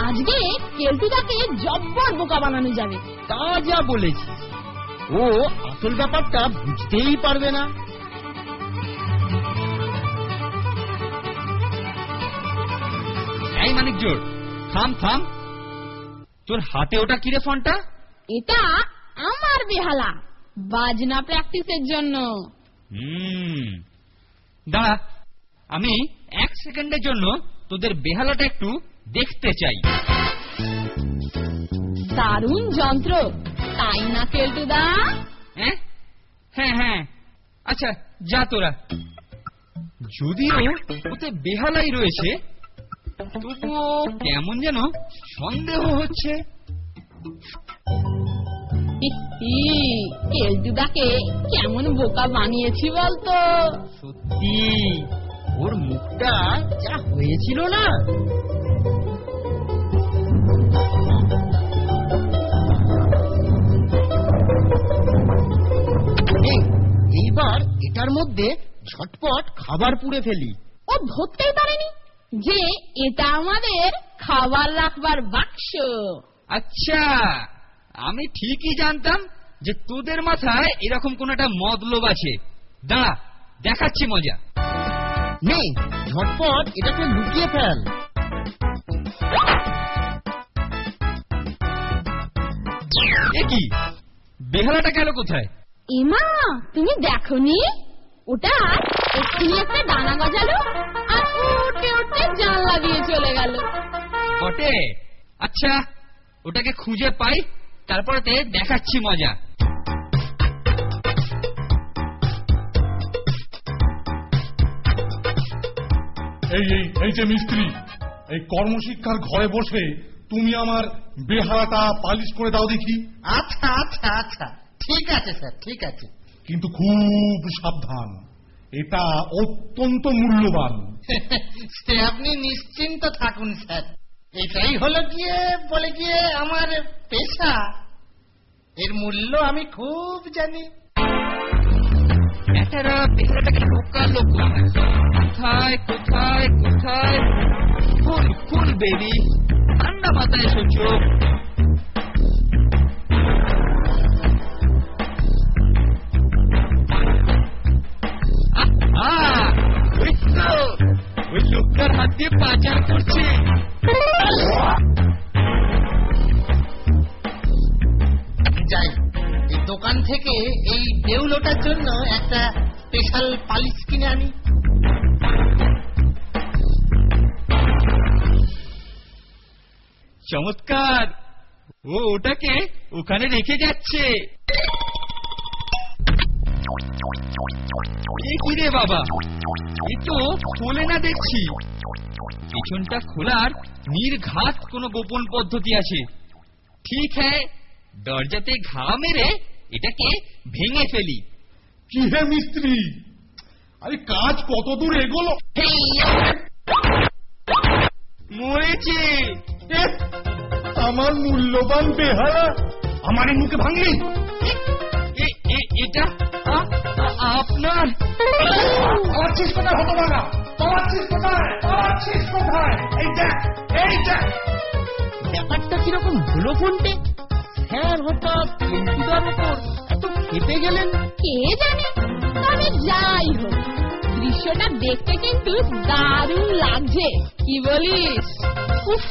আজকে কেলটুদাকে জব্বর বোকা বানানো যাবে। তা যা বলেছি, ও আসল ব্যাপারটা বুঝতেই পারবে না। এই মানিক জোর, থাম থাম, তোর হাতে ওটা কিরে ফোনটা? এটা আমার বেহালা, বাজনা প্র্যাকটিসের জন্য। দাঁড়া, আমি 1 সেকেন্ডের জন্য তোদের বেহালাটা একটু দেখতে চাই। দারুণ যন্ত্র, তাই না কেলটুদা? হ্যাঁ হ্যাঁ, আচ্ছা যা তোরা। যদিও ওতে বেহালাই রয়েছে, তবুও কেমন যেন সন্দেহ হচ্ছে। কেলটুদাকে কেমন বোকা বানিয়েছি বলতো? সত্যি ওর মুখটা যা হয়েছিল না। এইবার এটার মধ্যে ঝটপট খাবার পুড়ে ফেলি। ও ধরতেই পারেনি যে এটা আমাদের খাবার রাখবার বাক্স। আচ্ছা, আমি ঠিকই জানতাম যে তোদের মাথায় এরকম কোন একটা মতলব আছে। দাঁড়া, দেখাচ্ছি মজা। নে, ঝটপট এটাকে লুকিয়ে ফেল। এ কি, বেহালাটা গেল কোথায়? এমা, তুমি দেখোনি? ওটা এক্ষুনি একটা ডানা গজালো আর উঠে উঠে জানলা দিয়ে চলে গেল। বটে? আচ্ছা, ওটাকে খুঁজে পাই, তারপরে দেখাচ্ছি মজা। এই যে মিস্ত্রি, এই কর্মশিক্ষার ঘরে বসে তুমি আমার বেহালাটা পালিশ করে দাও দেখি। আচ্ছা আচ্ছা আচ্ছা, ঠিক আছে স্যার, ঠিক আছে, কিন্তু খুব সাবধান, এটা অত্যন্ত মূল্যবান। সে আপনি নিশ্চিন্ত থাকুন স্যার, এটাই হলো গিয়ে আমার পেশা, এর মূল্য আমি খুব জানি। এটারা বেহালাটাকে ঢোকালো কোথায় কোথায় কোথায়? ফুল ফুল বেবি, ঠান্ডা মাথায় এসেছো। ওই লোকটার হাত দিয়ে পাচার করছে। যাই, এই দোকান থেকে এই দেউলোটার জন্য একটা স্পেশাল পালিশ কিনে আনি। চমৎকার, ও ওটাকে ওখানে রেখে যাচ্ছে। কি রে বাবা, এ তো খোলে না দেখছি। পিছনটা খোলার নির্ঘাত কোনো গোপন পদ্ধতি আছে। ঠিক হ্যাঁ, দরজাতে ঘা মেরে এটাকে ভেঙে ফেলি। কি হে মিস্ত্রি, আরে কাজ কত দূর এগোলো? মরেছে। আমার মূল্যবান বেহালা আমার মুখে ভাঙলি? এটা আপনার? পালাচ্ছিস কোথায় হতভাগা? পালাচ্ছিস কোথায়? এই দেখ, ব্যাপারটা কিরকম হলো ফোনটে? স্যার হঠাৎ কেলটুদার উপর এত খেপে গেলেন, কে জানে। তবে যাই হোক, দৃশ্যটা দেখতে কিন্তু দারুণ লাগছে, কি বলিস? উফ,